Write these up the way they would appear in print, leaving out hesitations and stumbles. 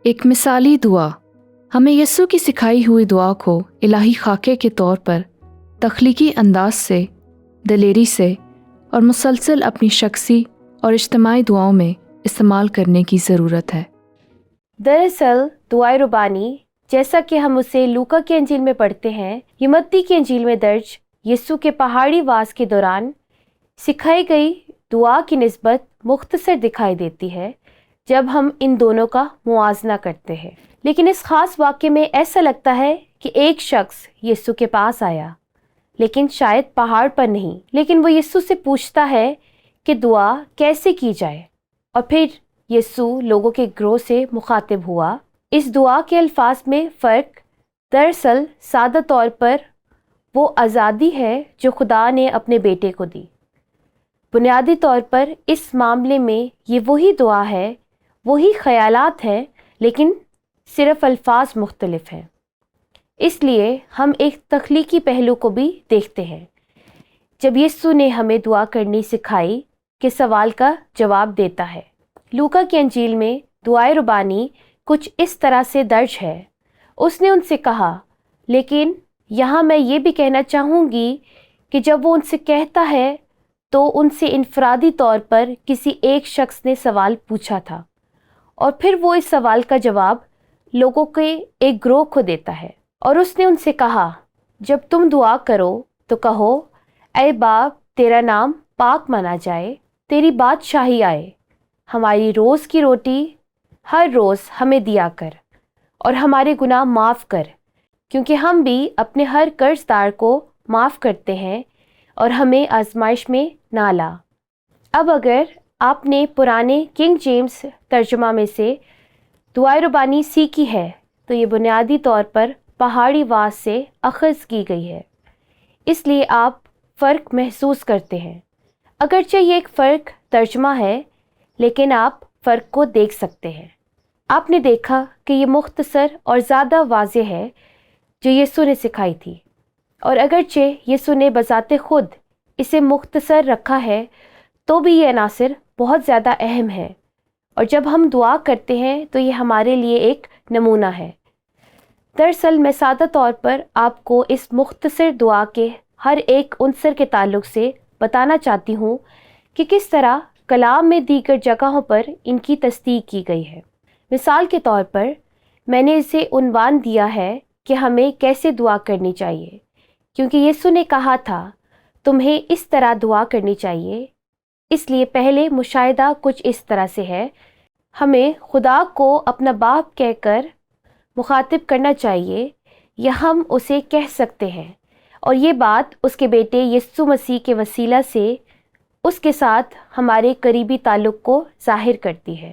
ایک مثالی دعا ہمیں یسوع کی سکھائی ہوئی دعا کو الہی خاکے کے طور پر تخلیقی انداز سے، دلیری سے اور مسلسل اپنی شخصی اور اجتماعی دعاؤں میں استعمال کرنے کی ضرورت ہے۔ دراصل دعائے ربانی جیسا کہ ہم اسے لوکا کی انجیل میں پڑھتے ہیں، یہ متی کی انجیل میں درج یسوع کے پہاڑی واس کے دوران سکھائی گئی دعا کی نسبت مختصر دکھائی دیتی ہے جب ہم ان دونوں کا موازنہ کرتے ہیں۔ لیکن اس خاص واقعے میں ایسا لگتا ہے کہ ایک شخص یسوع کے پاس آیا، لیکن شاید پہاڑ پر نہیں، لیکن وہ یسوع سے پوچھتا ہے کہ دعا کیسے کی جائے، اور پھر یسوع لوگوں کے گروہ سے مخاطب ہوا۔ اس دعا کے الفاظ میں فرق دراصل سادہ طور پر وہ آزادی ہے جو خدا نے اپنے بیٹے کو دی۔ بنیادی طور پر اس معاملے میں یہ وہی دعا ہے، وہی خیالات ہیں، لیکن صرف الفاظ مختلف ہیں۔ اس لیے ہم ایک تخلیقی پہلو کو بھی دیکھتے ہیں۔ جب یسوع نے ہمیں دعا کرنی سکھائی کہ سوال کا جواب دیتا ہے۔ لوکا کی انجیل میں دعائے ربانی کچھ اس طرح سے درج ہے۔ اس نے ان سے کہا، لیکن یہاں میں یہ بھی کہنا چاہوں گی کہ جب وہ ان سے کہتا ہے تو ان سے انفرادی طور پر کسی ایک شخص نے سوال پوچھا تھا، اور پھر وہ اس سوال کا جواب لوگوں کے ایک گروہ کو دیتا ہے۔ اور اس نے ان سے کہا، جب تم دعا کرو تو کہو، اے باپ، تیرا نام پاک مانا جائے، تیری بادشاہی آئے، ہماری روز کی روٹی ہر روز ہمیں دیا کر، اور ہمارے گناہ معاف کر، کیونکہ ہم بھی اپنے ہر قرض دار کو معاف کرتے ہیں، اور ہمیں آزمائش میں نہ لا۔ اب اگر آپ نے پرانے کنگ جیمز ترجمہ میں سے دعائے ربانی سیکھی ہے تو یہ بنیادی طور پر پہاڑی واس سے اخذ کی گئی ہے، اس لیے آپ فرق محسوس کرتے ہیں۔ اگرچہ یہ ایک فرق ترجمہ ہے، لیکن آپ فرق کو دیکھ سکتے ہیں۔ آپ نے دیکھا کہ یہ مختصر اور زیادہ واضح ہے جو یسوع نے سکھائی تھی، اور اگرچہ یسوع نے بذات خود اسے مختصر رکھا ہے تو بھی یہ عناصر بہت زیادہ اہم ہے، اور جب ہم دعا کرتے ہیں تو یہ ہمارے لیے ایک نمونہ ہے۔ دراصل میں سادہ طور پر آپ کو اس مختصر دعا کے ہر ایک عنصر کے تعلق سے بتانا چاہتی ہوں کہ کس طرح کلام میں دیگر جگہوں پر ان کی تصدیق کی گئی ہے۔ مثال کے طور پر میں نے اسے عنوان دیا ہے کہ ہمیں کیسے دعا کرنی چاہیے، کیونکہ یسوع نے کہا تھا تمہیں اس طرح دعا کرنی چاہیے۔ اس لیے پہلے مشاہدہ کچھ اس طرح سے ہے، ہمیں خدا کو اپنا باپ کہہ کر مخاطب کرنا چاہیے، یا ہم اسے کہہ سکتے ہیں، اور یہ بات اس کے بیٹے یسوع مسیح کے وسیلہ سے اس کے ساتھ ہمارے قریبی تعلق کو ظاہر کرتی ہے۔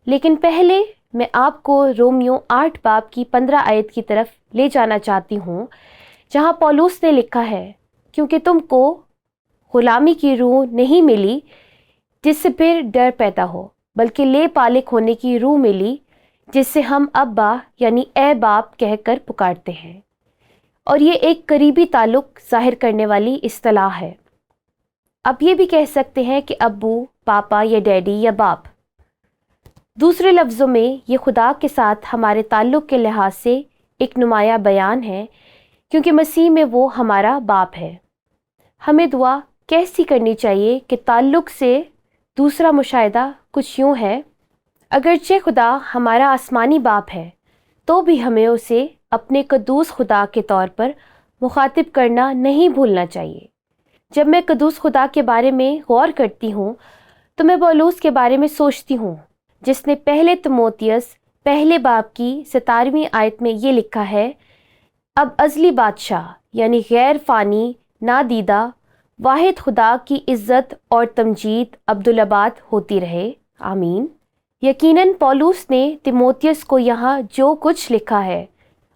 لیکن پہلے میں آپ کو رومیو 8 باب کی 15 آیت کی طرف لے جانا چاہتی ہوں، جہاں پولس نے لکھا ہے، کیونکہ تم کو غلامی کی روح نہیں ملی جس سے پھر ڈر پیدا ہو، بلکہ لے پالک ہونے کی روح ملی جس سے ہم ابا یعنی اے باپ کہہ کر پکارتے ہیں۔ اور یہ ایک قریبی تعلق ظاہر کرنے والی اصطلاح ہے۔ اب یہ بھی کہہ سکتے ہیں کہ ابو، پاپا یا ڈیڈی یا باپ۔ دوسرے لفظوں میں یہ خدا کے ساتھ ہمارے تعلق کے لحاظ سے ایک نمایاں بیان ہے، کیونکہ مسیح میں وہ ہمارا باپ ہے۔ ہمیں دعا کیسی کرنی چاہیے کہ تعلق سے دوسرا مشاہدہ کچھ یوں ہے، اگرچہ خدا ہمارا آسمانی باپ ہے تو بھی ہمیں اسے اپنے قدوس خدا کے طور پر مخاطب کرنا نہیں بھولنا چاہیے۔ جب میں قدوس خدا کے بارے میں غور کرتی ہوں تو میں پولس کے بارے میں سوچتی ہوں، جس نے پہلے تیموتھیوس پہلے باب کی 17ویں آیت میں یہ لکھا ہے، اب ازلی بادشاہ یعنی غیر فانی نادیدہ واحد خدا کی عزت اور تمجید عبدالآباد ہوتی رہے، آمین۔ یقیناً پولس نے تیموتھیوس کو یہاں جو کچھ لکھا ہے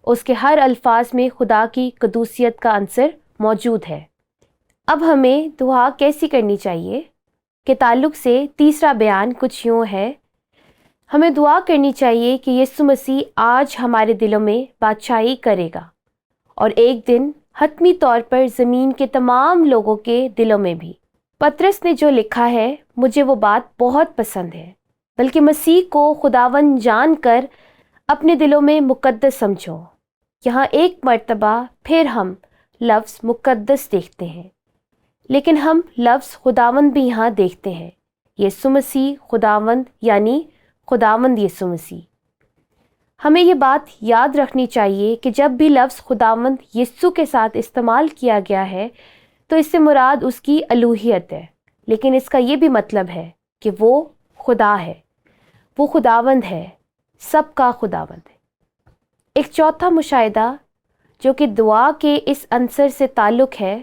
اس کے ہر الفاظ میں خدا کی قدوسیت کا عنصر موجود ہے۔ اب ہمیں دعا کیسی کرنی چاہیے کے تعلق سے تیسرا بیان کچھ یوں ہے، ہمیں دعا کرنی چاہیے کہ یسوع مسیح آج ہمارے دلوں میں بادشاہی کرے گا، اور ایک دن حتمی طور پر زمین کے تمام لوگوں کے دلوں میں بھی۔ پطرس نے جو لکھا ہے مجھے وہ بات بہت پسند ہے۔ بلکہ مسیح کو خداوند جان کر اپنے دلوں میں مقدس سمجھو۔ یہاں ایک مرتبہ پھر ہم لفظ مقدس دیکھتے ہیں، لیکن ہم لفظ خداوند بھی یہاں دیکھتے ہیں۔ یسوع مسیح خداوند یعنی خداوند یسوع مسیح۔ ہمیں یہ بات یاد رکھنی چاہیے کہ جب بھی لفظ خداوند یسوع کے ساتھ استعمال کیا گیا ہے تو اس سے مراد اس کی الوہیت ہے، لیکن اس کا یہ بھی مطلب ہے کہ وہ خدا ہے، وہ خداوند ہے، سب کا خداوند ہے۔ ایک چوتھا مشاہدہ جو کہ دعا کے اس عنصر سے تعلق ہے،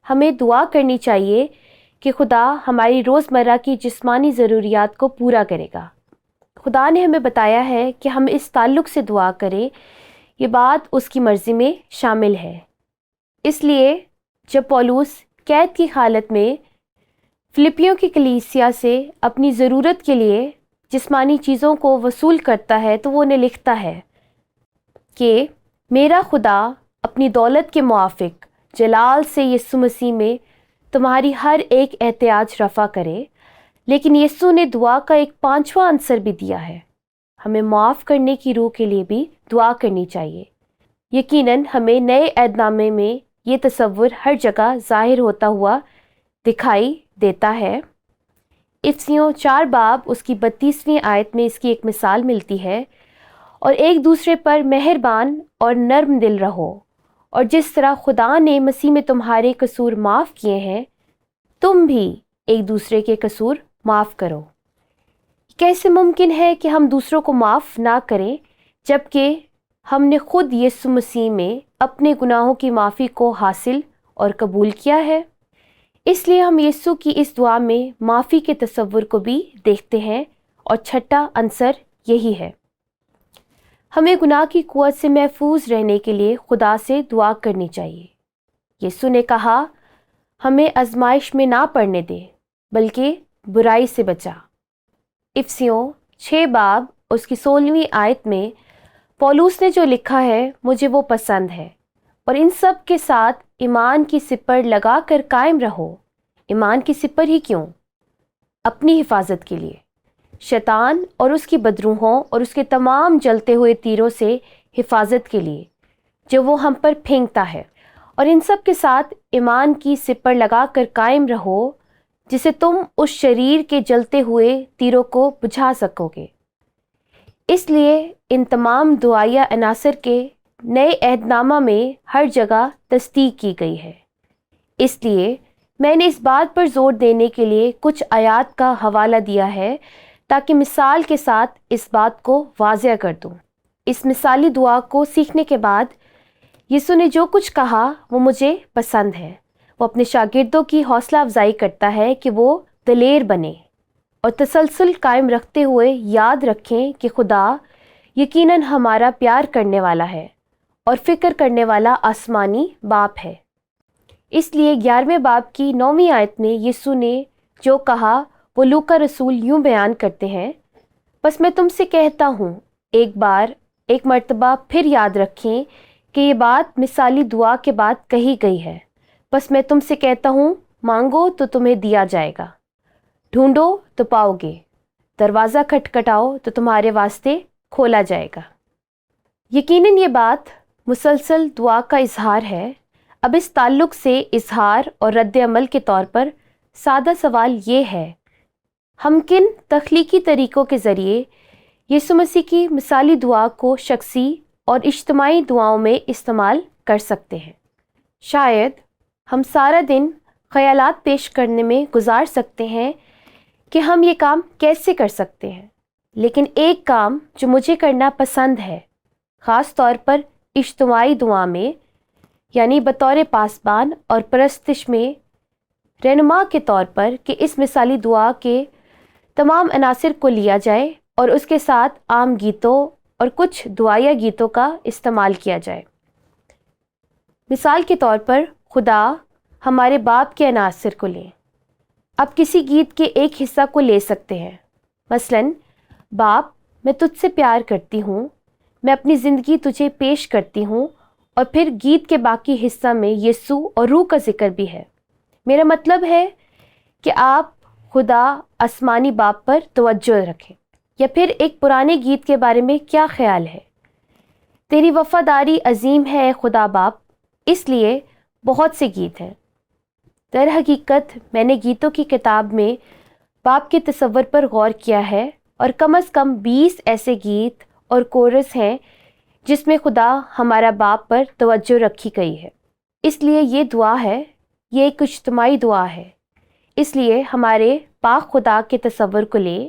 ہمیں دعا کرنی چاہیے کہ خدا ہماری روزمرہ کی جسمانی ضروریات کو پورا کرے گا۔ خدا نے ہمیں بتایا ہے کہ ہم اس تعلق سے دعا کریں، یہ بات اس کی مرضی میں شامل ہے۔ اس لیے جب پولس قید کی حالت میں فلپیوں کی کلیسیا سے اپنی ضرورت کے لیے جسمانی چیزوں کو وصول کرتا ہے تو وہ انہیں لکھتا ہے کہ میرا خدا اپنی دولت کے موافق جلال سے یسوع مسیح میں تمہاری ہر ایک احتیاج رفع کرے۔ لیکن یسوع نے دعا کا ایک پانچواں عنصر بھی دیا ہے، ہمیں معاف کرنے کی روح کے لیے بھی دعا کرنی چاہیے۔ یقیناً ہمیں نئے عہد نامے میں یہ تصور ہر جگہ ظاہر ہوتا ہوا دکھائی دیتا ہے۔ افسیوں 4 باب اس کی 32ویں آیت میں اس کی ایک مثال ملتی ہے، اور ایک دوسرے پر مہربان اور نرم دل رہو، اور جس طرح خدا نے مسیح میں تمہارے قصور معاف کیے ہیں تم بھی ایک دوسرے کے قصور معاف کرو۔ کیسے ممکن ہے کہ ہم دوسروں کو معاف نہ کریں جبکہ ہم نے خود یسوع مسیح میں اپنے گناہوں کی معافی کو حاصل اور قبول کیا ہے؟ اس لیے ہم یسوع کی اس دعا میں معافی کے تصور کو بھی دیکھتے ہیں، اور چھٹا عنصر یہی ہے۔ ہمیں گناہ کی قوت سے محفوظ رہنے کے لیے خدا سے دعا کرنی چاہیے۔ یسوع نے کہا ہمیں آزمائش میں نہ پڑنے دے بلکہ برائی سے بچا۔ افسیوں 6 باب اس کی 16ویں آیت میں پولس نے جو لکھا ہے مجھے وہ پسند ہے، اور ان سب کے ساتھ ایمان کی سپر لگا کر قائم رہو۔ ایمان کی سپر ہی کیوں؟ اپنی حفاظت کے لیے، شیطان اور اس کی بدروحوں اور اس کے تمام جلتے ہوئے تیروں سے حفاظت کے لیے جو وہ ہم پر پھینکتا ہے، اور ان سب کے ساتھ ایمان کی سپر لگا کر قائم رہو جسے تم اس شریر کے جلتے ہوئے تیروں کو بجھا سکو گے۔ اس لیے ان تمام دعائیہ عناصر کے نئے عہد نامہ میں ہر جگہ تصدیق کی گئی ہے۔ اس لیے میں نے اس بات پر زور دینے کے لیے کچھ آیات کا حوالہ دیا ہے تاکہ مثال کے ساتھ اس بات کو واضح کر دوں۔ اس مثالی دعا کو سیکھنے کے بعد یسوع نے جو کچھ کہا وہ مجھے پسند ہے۔ وہ اپنے شاگردوں کی حوصلہ افزائی کرتا ہے کہ وہ دلیر بنیں اور تسلسل قائم رکھتے ہوئے یاد رکھیں کہ خدا یقیناً ہمارا پیار کرنے والا ہے اور فکر کرنے والا آسمانی باپ ہے۔ اس لیے 11ویں باب کی 9ویں آیت میں یسوع نے جو کہا وہ لوکا رسول یوں بیان کرتے ہیں، بس میں تم سے کہتا ہوں ایک مرتبہ پھر یاد رکھیں کہ یہ بات مثالی دعا کے بعد کہی گئی ہے۔ بس میں تم سے کہتا ہوں مانگو تو تمہیں دیا جائے گا، ڈھونڈو تو پاؤ گے، دروازہ کھٹکھٹاؤ تو تمہارے واسطے کھولا جائے گا۔ یقیناً یہ بات مسلسل دعا کا اظہار ہے۔ اب اس تعلق سے اظہار اور رد عمل کے طور پر سادہ سوال یہ ہے، ہم کن تخلیقی طریقوں کے ذریعے یسوع مسیح کی مثالی دعا کو شخصی اور اجتماعی دعاؤں میں استعمال کر سکتے ہیں؟ شاید ہم سارا دن خیالات پیش کرنے میں گزار سکتے ہیں کہ ہم یہ کام کیسے کر سکتے ہیں، لیکن ایک کام جو مجھے کرنا پسند ہے، خاص طور پر اجتماعی دعا میں، یعنی بطور پاسبان اور پرستش میں رہنما کے طور پر، کہ اس مثالی دعا کے تمام عناصر کو لیا جائے اور اس کے ساتھ عام گیتوں اور کچھ دعائیہ گیتوں کا استعمال کیا جائے۔ مثال کے طور پر خدا ہمارے باپ کے عناصر کو لیں۔ آپ کسی گیت کے ایک حصہ کو لے سکتے ہیں، مثلاً باپ میں تجھ سے پیار کرتی ہوں، میں اپنی زندگی تجھے پیش کرتی ہوں، اور پھر گیت کے باقی حصہ میں یسوع اور روح کا ذکر بھی ہے۔ میرا مطلب ہے کہ آپ خدا آسمانی باپ پر توجہ رکھے۔ یا پھر ایک پرانے گیت کے بارے میں کیا خیال ہے؟ تیری وفاداری عظیم ہے اے خدا باپ، اس لیے بہت سے گیت ہیں۔ در حقیقت میں نے گیتوں کی کتاب میں باپ کے تصور پر غور کیا ہے، اور کم از کم 20 ایسے گیت اور کورس ہیں جس میں خدا ہمارا باپ پر توجہ رکھی گئی ہے۔ اس لیے یہ دعا ہے، یہ ایک اجتماعی دعا ہے۔ اس لیے ہمارے پاک خدا کے تصور کو لے۔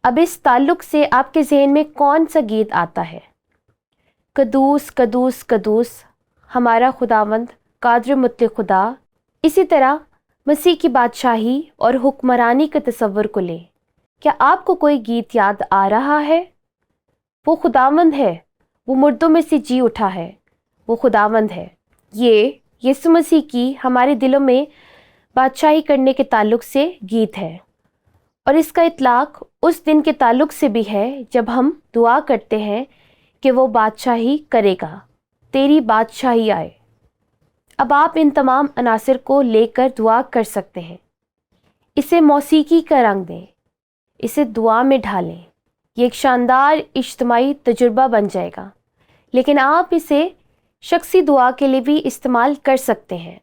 اب اس تعلق سے آپ کے ذہن میں کون سا گیت آتا ہے؟ قدوس قدوس قدوس ہمارا خداوند قادر مطلق خدا۔ اسی طرح مسیح کی بادشاہی اور حکمرانی کے تصور کو لے۔ کیا آپ کو کوئی گیت یاد آ رہا ہے؟ وہ خداوند ہے، وہ مردوں میں سے جی اٹھا ہے، وہ خداوند ہے۔ یہ یسوع مسیح کی ہمارے دلوں میں بادشاہی کرنے کے تعلق سے گیت ہے، اور اس کا اطلاق اس دن کے تعلق سے بھی ہے جب ہم دعا کرتے ہیں کہ وہ بادشاہی کرے گا، تیری بادشاہی آئے۔ اب آپ ان تمام عناصر کو لے کر دعا کر سکتے ہیں۔ اسے موسیقی کا رنگ دیں، اسے دعا میں ڈھالیں۔ یہ ایک شاندار اجتماعی تجربہ بن جائے گا، لیکن آپ اسے شخصی دعا کے لیے بھی استعمال کر سکتے ہیں۔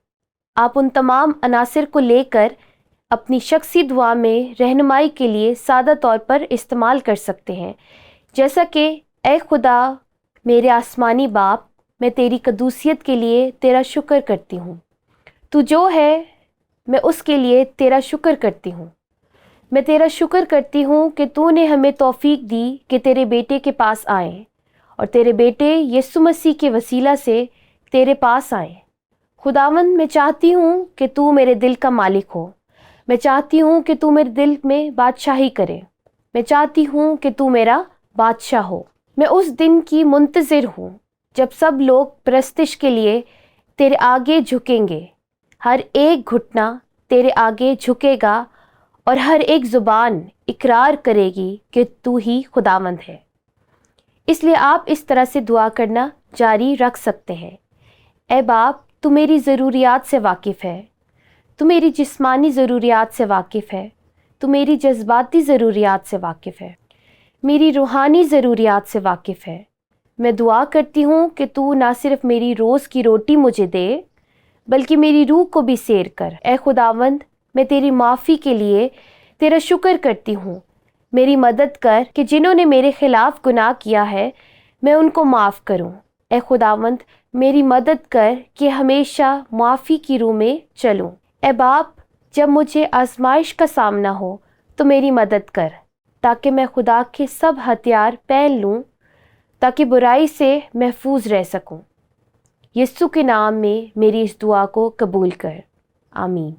آپ ان تمام عناصر کو لے کر اپنی شخصی دعا میں رہنمائی کے لیے سادہ طور پر استعمال کر سکتے ہیں، جیسا کہ اے خدا میرے آسمانی باپ، میں تیری قدوسیت کے لیے تیرا شکر کرتی ہوں۔ تو جو ہے میں اس کے لیے تیرا شکر کرتی ہوں۔ میں تیرا شکر کرتی ہوں کہ تو نے ہمیں توفیق دی کہ تیرے بیٹے کے پاس آئیں، اور تیرے بیٹے یسوع مسیح کے وسیلہ سے تیرے پاس آئیں۔ خداوند، میں چاہتی ہوں کہ تو میرے دل کا مالک ہو۔ میں چاہتی ہوں کہ تو میرے دل میں بادشاہی کرے۔ میں چاہتی ہوں کہ تو میرا بادشاہ ہو۔ میں اس دن کی منتظر ہوں جب سب لوگ پرستش کے لیے تیرے آگے جھکیں گے۔ ہر ایک گھٹنا تیرے آگے جھکے گا، اور ہر ایک زبان اقرار کرے گی کہ تو ہی خداوند ہے۔ اس لیے آپ اس طرح سے دعا کرنا جاری رکھ سکتے ہیں۔ اے باپ، تو میری ضروریات سے واقف ہے، تو میری جسمانی ضروریات سے واقف ہے، تو میری جذباتی ضروریات سے واقف ہے، میری روحانی ضروریات سے واقف ہے۔ میں دعا کرتی ہوں کہ تو نہ صرف میری روز کی روٹی مجھے دے، بلکہ میری روح کو بھی سیر کر۔ اے خداوند، میں تیری معافی کے لیے تیرا شکر کرتی ہوں۔ میری مدد کر کہ جنہوں نے میرے خلاف گناہ کیا ہے میں ان کو معاف کروں۔ اے خداوند، میری مدد کر کہ ہمیشہ معافی کی روح میں چلوں۔ اے باپ، جب مجھے آزمائش کا سامنا ہو تو میری مدد کر، تاکہ میں خدا کے سب ہتھیار پہن لوں، تاکہ برائی سے محفوظ رہ سکوں۔ یسوع کے نام میں میری اس دعا کو قبول کر، آمین۔